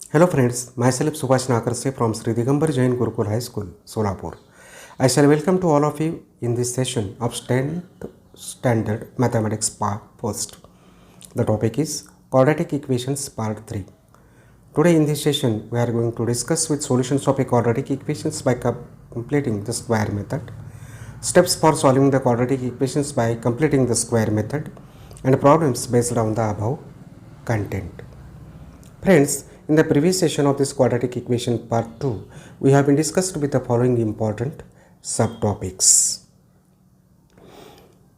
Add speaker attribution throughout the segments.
Speaker 1: Hello friends, myself Subhash Nakarse from Sri Digambar Jain Gurukul High School, Solapur. I shall welcome to all of you in this session of 10th Standard Mathematics Part First. The topic is Quadratic Equations Part 3. Today in this session, we are going to discuss with solutions of a quadratic equations by completing the square method, steps for solving the quadratic equations by completing the square method, and problems based on the above content. Friends, in the previous session of this quadratic equation part 2, we have been discussed with the following important subtopics.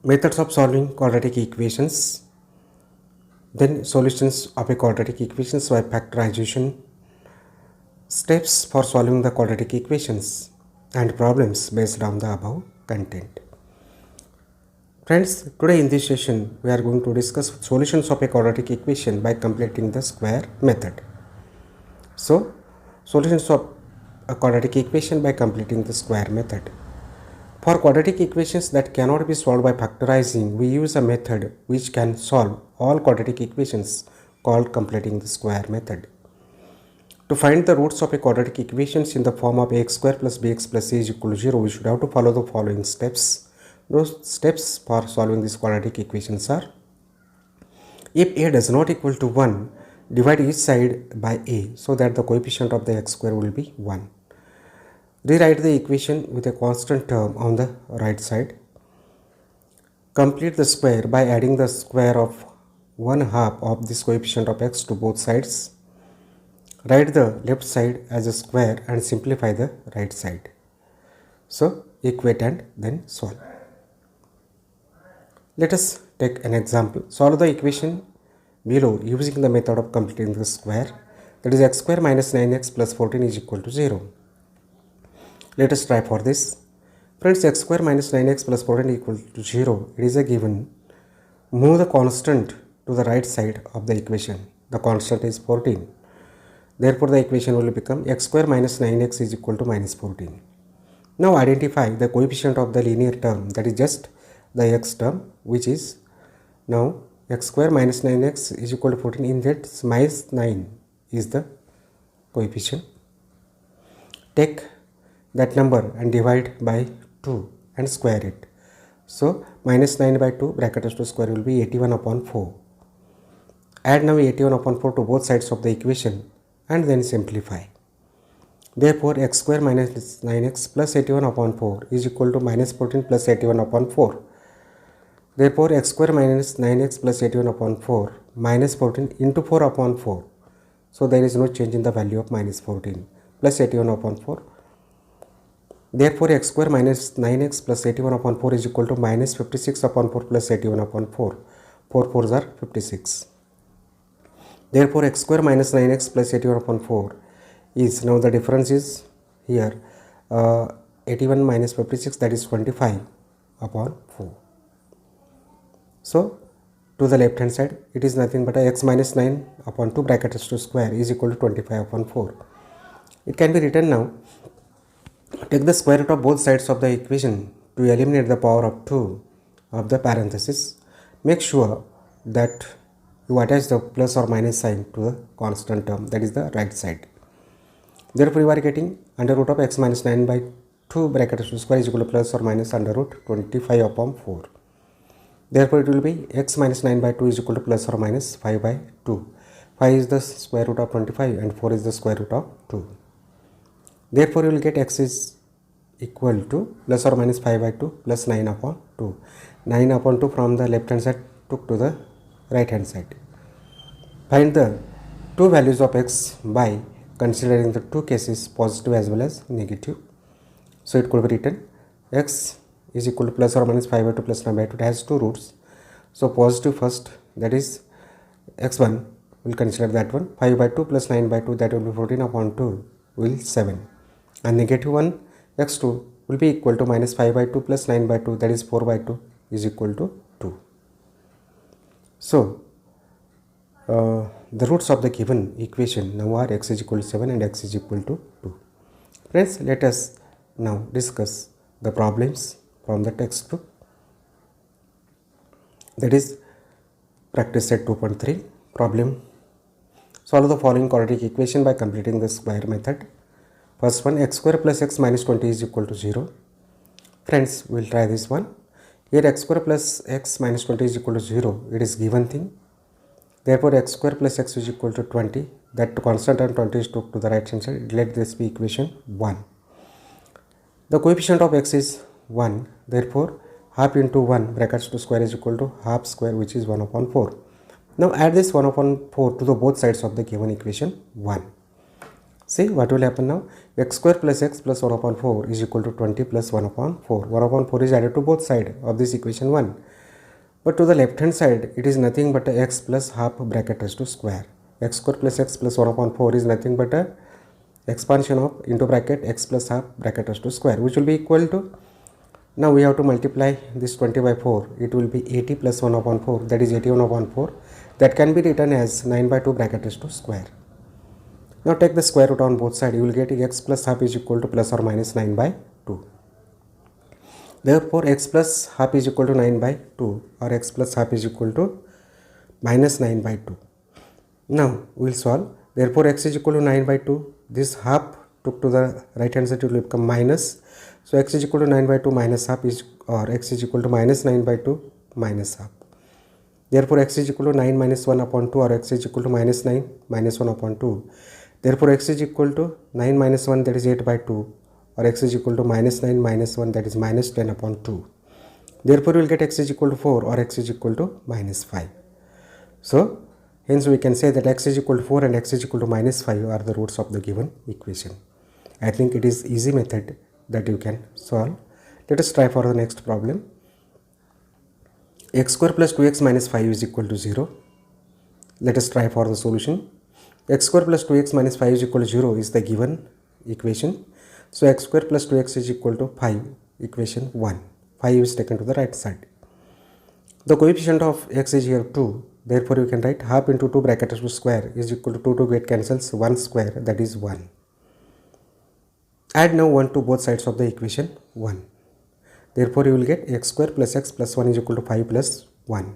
Speaker 1: Methods of solving quadratic equations, then solutions of a quadratic equations by factorization, steps for solving the quadratic equations, and problems based on the above content. Friends, today in this session, we are going to discuss solutions of a quadratic equation by completing the square method. So, solutions of a quadratic equation by completing the square method. For quadratic equations that cannot be solved by factorizing, we use a method which can solve all quadratic equations called completing the square method. To find the roots of a quadratic equations in the form of ax square plus bx plus c is equal to 0, we should have to follow the following steps. Those steps for solving these quadratic equations are: if a does not equal to 1, divide each side by a so that the coefficient of the x square will be 1. Rewrite the equation with a constant term on the right side. Complete the square by adding the square of 1/2 of this coefficient of x to both sides. Write the left side as a square and simplify the right side. So, equate and then solve. Let us take an example. Solve the equation below using the method of completing the square, that is x square minus 9x plus 14 is equal to 0. Let us try for this. Friends, x square minus 9x plus 14 equal to 0. It is a given. Move the constant to the right side of the equation. The constant is 14. Therefore, the equation will become x square minus 9x is equal to minus 14. Now identify the coefficient of the linear term, that is just the x term, which is now x square minus 9x is equal to 14. In that, minus 9 is the coefficient. Take that number and divide by 2 and square it. So, minus 9 by 2 bracket to square will be 81 upon 4. Add now 81 upon 4 to both sides of the equation and then simplify. Therefore, x square minus 9x plus 81 upon 4 is equal to minus 14 plus 81 upon 4. Therefore, x square minus 9x plus 81 upon 4 minus 14 into 4 upon 4. So, there is no change in the value of minus 14 plus 81 upon 4. Therefore, x square minus 9x plus 81 upon 4 is equal to minus 56 upon 4 plus 81 upon 4. 4 4s are 56. Therefore, x square minus 9x plus 81 upon 4 is, now the difference is here 81 minus 56, that is 25 upon 4. So, to the left hand side, it is nothing but x minus 9 upon 2 brackets to square is equal to 25 upon 4. It can be written now. Take the square root of both sides of the equation to eliminate the power of 2 of the parenthesis. Make sure that you attach the plus or minus sign to the constant term, that is the right side. Therefore, you are getting under root of x minus 9 by 2 brackets to square is equal to plus or minus under root 25 upon 4. Therefore, it will be x minus 9 by 2 is equal to plus or minus 5 by 2. 5 is the square root of 25 and 4 is the square root of 2. Therefore, you will get x is equal to plus or minus 5 by 2 plus 9 upon 2. 9 upon 2 from the left hand side took to the right hand side. Find the two values of x by considering the two cases, positive as well as negative. So, it could be written x is equal to plus or minus 5 by 2 plus 9 by 2. It has two roots. So, positive first, that is x1, will consider that one. 5 by 2 plus 9 by 2, that will be 14 upon 2 will 7. And negative one, x2 will be equal to minus 5 by 2 plus 9 by 2, that is 4 by 2 is equal to 2. So, the roots of the given equation now are x is equal to 7 and x is equal to 2. Friends, let us now discuss the problems from the textbook, that is practice set 2.3 problem. Solve the following quadratic equation by completing the square method. First one, x square plus x minus 20 is equal to 0. Friends, we'll try this one. Here x square plus x minus 20 is equal to 0. It is given thing. Therefore, x square plus x is equal to 20. That constant term 20 is took to the right hand side. Let this be equation 1. The coefficient of x is 1. Therefore, half into 1 brackets to square is equal to half square, which is 1 upon 4. Now add this 1 upon 4 to the both sides of the given equation 1. See what will happen now? X square plus x plus 1 upon 4 is equal to 20 plus 1 upon 4. 1 upon 4 is added to both sides of this equation 1. But to the left hand side, it is nothing but a x plus half bracket raised to square. X square plus x plus 1 upon 4 is nothing but a expansion of into bracket x plus half bracket raised to square, which will be equal to, now we have to multiply this 20 by 4. It will be 80 plus 1 upon 4, that is 81 upon 4. That can be written as 9 by 2 bracket raised to square. Now take the square root on both sides. You will get x plus half is equal to plus or minus 9 by 2. Therefore, x plus half is equal to 9 by 2, or x plus half is equal to minus 9 by 2. Now we will solve. Therefore, x is equal to 9 by 2. This half took to the right hand side, it will become minus. So x is equal to 9 by 2 minus half is, or x is equal to minus 9 by 2 minus half. Therefore, x is equal to 9 minus 1 upon 2, or x is equal to minus 9 minus 1 upon 2. Therefore, x is equal to 9 minus 1, that is 8 by 2, or x is equal to minus 9 minus 1, that is minus 10 upon 2. Therefore, we will get x is equal to 4, or x is equal to minus 5. So, hence we can say that x is equal to 4 and x is equal to minus 5 are the roots of the given equation. I think it is easy method that you can solve. Let us try for the next problem. X square plus 2x minus 5 is equal to 0. Let us try for the solution. X square plus 2x minus 5 is equal to 0 is the given equation. So x square plus 2x is equal to 5, equation 1. 5 is taken to the right side. The coefficient of x is here 2. Therefore, you can write half into 2 bracket to square is equal to 2 to get cancels 1 square, that is 1. Add now 1 to both sides of the equation 1. Therefore, you will get x square plus x plus 1 is equal to 5 plus 1.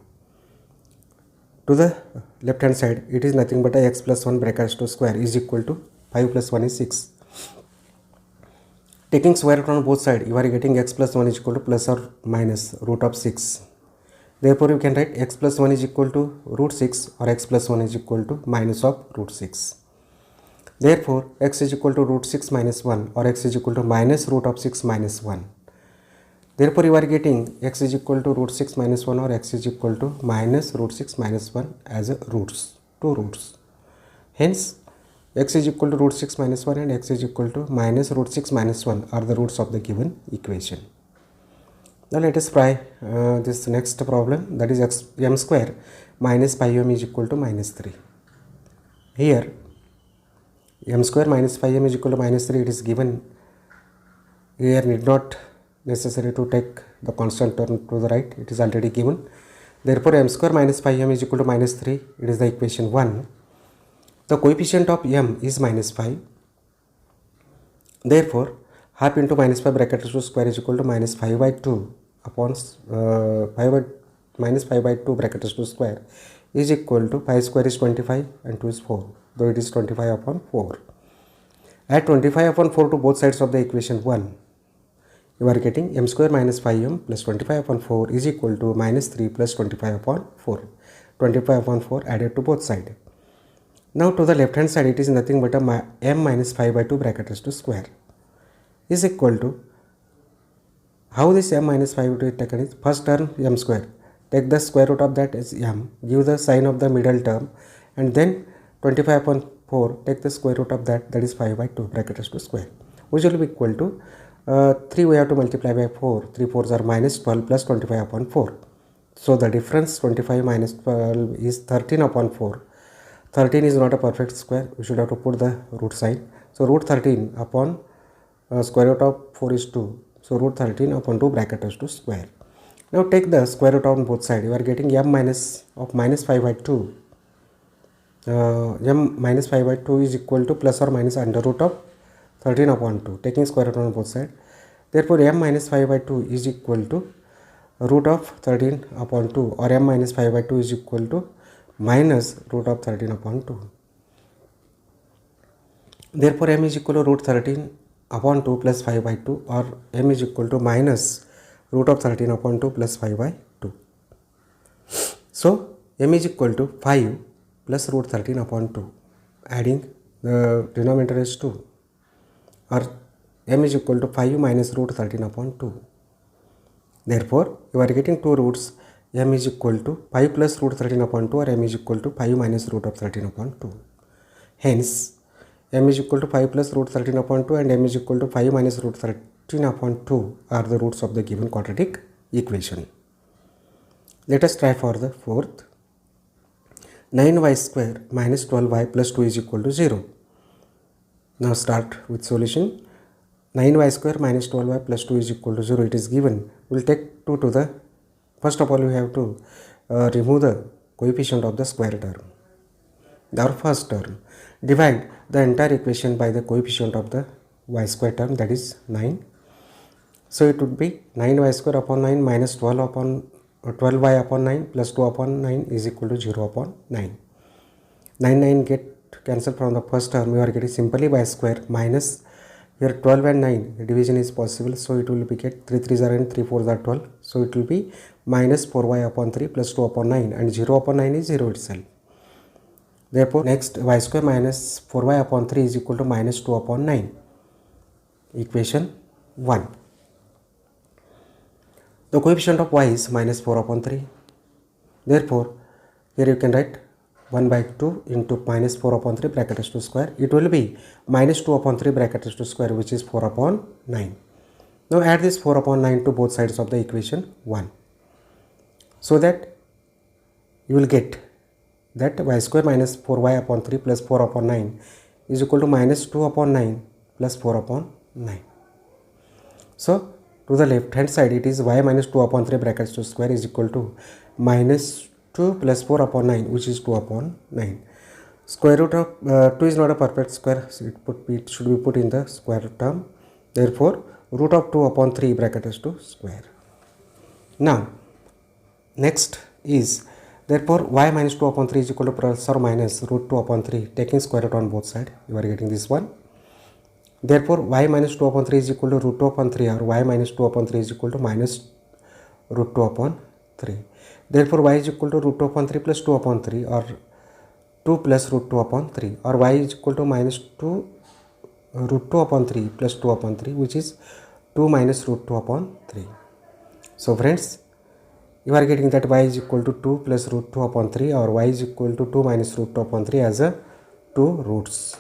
Speaker 1: To the left hand side, it is nothing but a x plus 1 brackets to square is equal to 5 plus 1 is 6. Taking square root on both sides, you are getting x plus 1 is equal to plus or minus root of 6. Therefore, you can write x plus 1 is equal to root 6, or x plus 1 is equal to minus of root 6. Therefore, x is equal to root 6 minus 1, or x is equal to minus root of 6 minus 1. Therefore, you are getting x is equal to root 6 minus 1, or x is equal to minus root 6 minus 1 as a roots, two roots. Hence, x is equal to root 6 minus 1 and x is equal to minus root 6 minus 1 are the roots of the given equation. Now, let us try this next problem, that is m square minus pi m is equal to minus 3. Here, m square minus 5m is equal to minus 3, it is given. Here need not necessary to take the constant term to the right, it is already given. Therefore, m square minus 5m is equal to minus 3, it is the equation 1. The coefficient of m is minus 5. Therefore, half into minus 5 bracket to square is equal to minus 5 by 2 upon minus 5 by 2 bracket to square is equal to 5 square is 25 and 2 is 4, though it is 25 upon 4. Add 25 upon 4 to both sides of the equation 1. You are getting m square minus 5m plus 25 upon 4 is equal to minus 3 plus 25 upon 4. 25 upon 4 added to both sides. Now to the left hand side, it is nothing but a m minus 5 by 2 bracket to square is equal to, how this m minus 5 will be taken is, first term m square, take the square root of that as m, give the sign of the middle term, and then 25 upon 4, take the square root of that, that is 5 by 2 bracket to square, which will be equal to 3 we have to multiply by 4, 3 4s are minus 12 plus 25 upon 4. So the difference 25 minus 12 is 13 upon 4. 13 is not a perfect square, we should have to put the root sign. So root 13 upon square root of 4 is 2. So root 13 upon 2 bracket to square. Now take the square root on both sides. You are getting m minus of minus 5 by 2. M minus 5 by 2 is equal to plus or minus under root of 13 upon 2, taking square root on both sides. Therefore, m minus 5 by 2 is equal to root of 13 upon 2, or m minus 5 by 2 is equal to minus root of 13 upon 2. Therefore m is equal to root 13 upon 2 plus 5 by 2, or m is equal to minus root of 13 upon 2 plus 5 by 2. So m is equal to 5 plus root 13 upon 2, adding the denominator is 2, or m is equal to 5 minus root 13 upon 2. Therefore you are getting two roots, m is equal to 5 plus root 13 upon 2, or m is equal to 5 minus root of 13 upon 2. Hence m is equal to 5 plus root 13 upon 2 and m is equal to 5 minus root 13 upon 2 are the roots of the given quadratic equation. Let us try for the fourth. 9y square minus 12y plus 2 is equal to 0. Now start with solution. 9y square minus 12y plus 2 is equal to 0. It is given. We will take 2 to the, first of all we have to remove the coefficient of the square term. Our first term. Divide the entire equation by the coefficient of the y square term, that is 9. So it would be 9y square upon 9 minus 12y upon 9 plus 2 upon 9 is equal to 0 upon 9. 9 get cancelled from the first term. We are getting simply y square minus here 12 and 9, the division is possible, so it will be get 3 3s are and 3 4s are 12, so it will be minus 4y upon 3 plus 2 upon 9, and 0 upon 9 is 0 itself. Therefore next y square minus 4y upon 3 is equal to minus 2 upon 9. Equation 1. The coefficient of y is minus 4 upon 3. Therefore here you can write 1 by 2 into minus 4 upon 3 bracket s to square. It will be minus 2 upon 3 bracket s to square, which is 4 upon 9. Now add this 4 upon 9 to both sides of the equation 1. So that you will get that y square minus 4y upon 3 plus 4 upon 9 is equal to minus 2 upon 9 plus 4 upon 9. So to the left hand side it is y minus 2 upon 3 brackets to square is equal to minus 2 plus 4 upon 9, which is 2 upon 9. Square root of 2 is not a perfect square, so it should be put in the square term. Therefore root of 2 upon 3 bracket is to square. Now next is, therefore y minus 2 upon 3 is equal to plus or minus root 2 upon 3, taking square root on both sides, you are getting this one. Therefore y minus 2 upon 3 is equal to root 2 upon 3, or y minus 2 upon 3 is equal to minus root 2 upon 3. Therefore y is equal to root 2 upon 3 plus 2 upon 3, or 2 plus root 2 upon 3, or y is equal to minus 2 root 2 upon 3 plus 2 upon 3, which is 2 minus root 2 upon 3. So friends, you are getting that y is equal to 2 plus root 2 upon 3, or y is equal to 2 minus root 2 upon 3 as a 2 roots.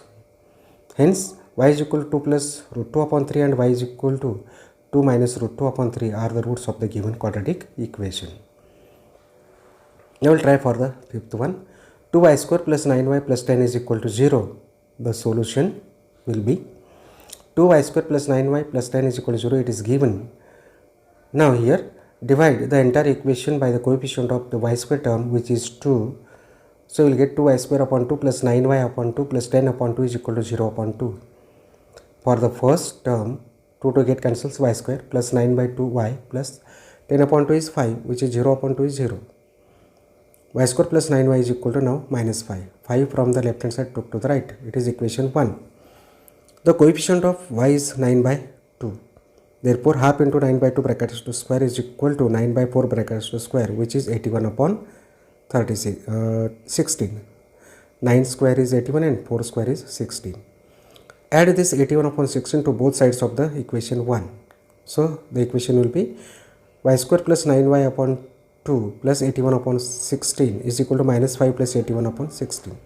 Speaker 1: Hence y is equal to 2 plus root 2 upon 3 and y is equal to 2 minus root 2 upon 3 are the roots of the given quadratic equation. Now we will try for the fifth one. 2y square plus 9y plus 10 is equal to 0. The solution will be 2y square plus 9y plus 10 is equal to 0. It is given. Now here divide the entire equation by the coefficient of the y square term, which is 2. So we will get 2y square upon 2 plus 9y upon 2 plus 10 upon 2 is equal to 0 upon 2. For the first term, 2 to get cancels, y square plus 9 by 2y plus 10 upon 2 is 5, which is 0 upon 2 is 0. Y square plus 9y is equal to now minus 5. 5 from the left hand side took to the right. It is equation 1. The coefficient of y is 9 by 2. Therefore half into 9 by 2 brackets to square is equal to 9 by 4 brackets to square, which is 81 upon 16. 9 square is 81 and 4 square is 16. Add this 81 upon 16 to both sides of the equation 1. So the equation will be y square plus 9y upon 2 plus 81 upon 16 is equal to minus 5 plus 81 upon 16.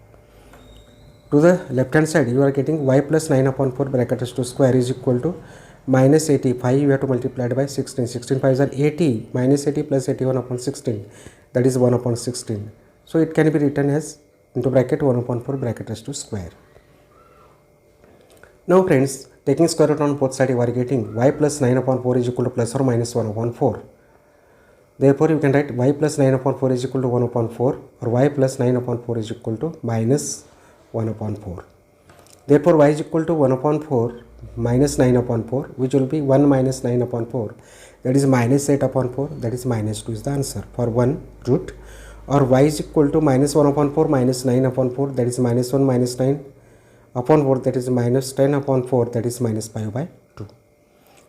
Speaker 1: To the left hand side you are getting y plus 9 upon 4 brackets to square is equal to minus 85. You have to multiply it by 16. 16 5s are 80. Minus 80 plus 81 upon 16, that is 1 upon 16. So it can be written as into bracket 1 upon 4 brackets to square. Now friends, taking square root on both sides you are getting y plus 9 upon 4 is equal to plus or minus 1 upon 4. Therefore you can write y plus 9 upon 4 is equal to 1 upon 4, or y plus 9 upon 4 is equal to minus 1 upon 4. Therefore y is equal to 1 upon 4 minus 9 upon 4, which will be 1 minus 9 upon 4, that is minus 8 upon 4, that is minus 2 is the answer for one root. Or y is equal to minus 1 upon 4 minus 9 upon 4, that is minus 1 minus 9, upon 4, that is minus 10 upon 4, that is minus 5 by 2.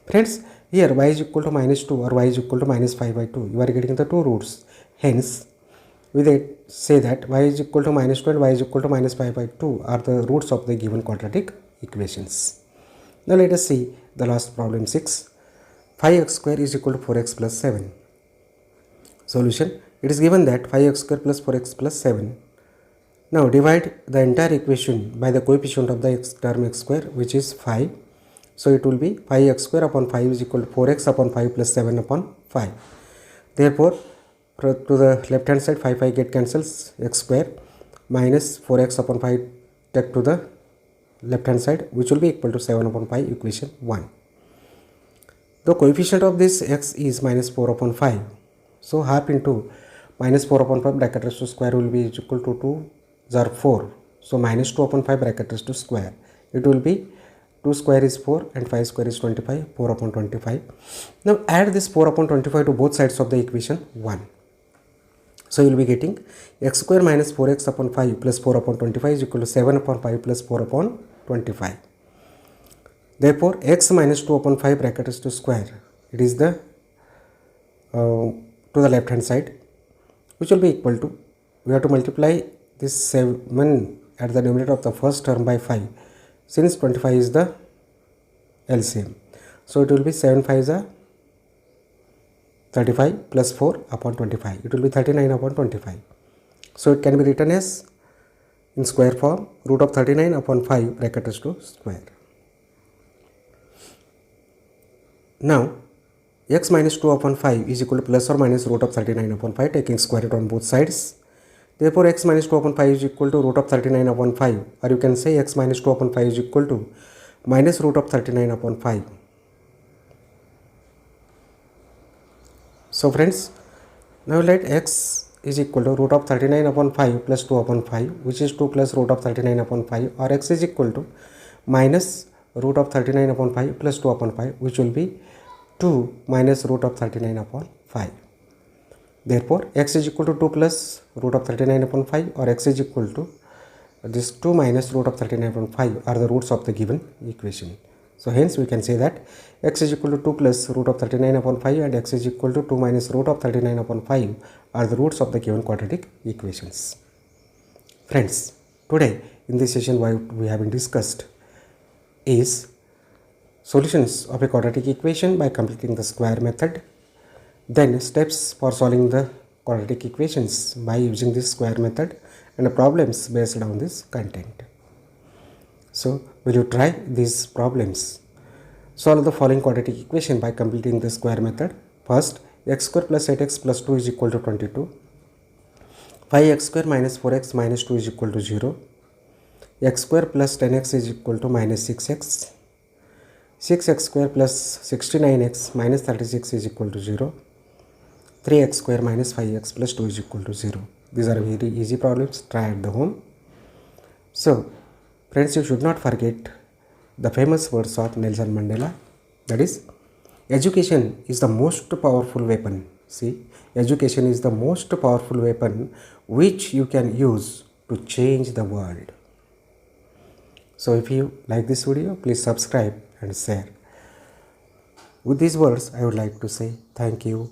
Speaker 1: Friends, here y is equal to minus 2 or y is equal to minus 5 by 2. You are getting the two roots. Hence, we say that y is equal to minus 2 and y is equal to minus 5 by 2 are the roots of the given quadratic equations. Now let us see the last problem 6. 5x square is equal to 4x plus 7. Solution. It is given that 5x square plus 4x plus 7. Now divide the entire equation by the coefficient of the x term x square, which is 5. So it will be 5x square upon 5 is equal to 4x upon 5 plus 7 upon 5. Therefore, to the left hand side 5 get cancels, x square minus 4x upon 5 take to the left hand side, which will be equal to 7 upon 5, equation 1. The coefficient of this x is minus 4 upon 5. So half into minus 4 upon 5 bracket raised to square will be equal to 2 are 4. So minus 2 upon 5 bracket raised to square. It will be 2 square is 4 and 5 square is 25, 4 upon 25. Now add this 4 upon 25 to both sides of the equation 1. So you will be getting x square minus 4x upon 5 plus 4 upon 25 is equal to 7 upon 5 plus 4 upon 25. Therefore, x minus 2 upon 5 bracket is to square. It is the to the left hand side, which will be equal to, we have to multiply this 7 at the numerator of the first term by 5, since 25 is the LCM. So it will be 7 5 is a 35 plus 4 upon 25. It will be 39 upon 25. So it can be written as in square form, root of 39 upon 5 bracket is to square. Now x minus 2 upon 5 is equal to plus or minus root of 39 upon 5, taking square root on both sides. Therefore x minus 2 upon 5 is equal to root of 39 upon 5, or you can say x minus 2 upon 5 is equal to minus root of 39 upon 5. So friends, now let x is equal to root of 39 upon 5 plus 2 upon 5, which is 2 plus root of 39 upon 5, or x is equal to minus root of 39 upon 5 plus 2 upon 5, which will be 2 minus root of 39 upon 5. Therefore, x is equal to 2 plus root of 39 upon 5, or x is equal to this 2 minus root of 39 upon 5 are the roots of the given equation. So hence we can say that x is equal to 2 plus root of 39 upon 5 and x is equal to 2 minus root of 39 upon 5 are the roots of the given quadratic equations. Friends, today in this session what we have been discussed is solutions of a quadratic equation by completing the square method, then steps for solving the quadratic equations by using this square method, and the problems based on this content. So will you try these problems? Solve the following quadratic equation by completing the square method. First, x square plus 8x plus 2 is equal to 22. 5x square minus 4x minus 2 is equal to 0. X square plus 10x is equal to minus 6x. 6x square plus 69x minus 36 is equal to 0. 3x square minus 5x plus 2 is equal to 0. These are very easy problems. Try at the home. So, friends, you should not forget the famous words of Nelson Mandela. That is, education is the most powerful weapon. See, education is the most powerful weapon which you can use to change the world. So if you like this video, please subscribe and share. With these words, I would like to say thank you.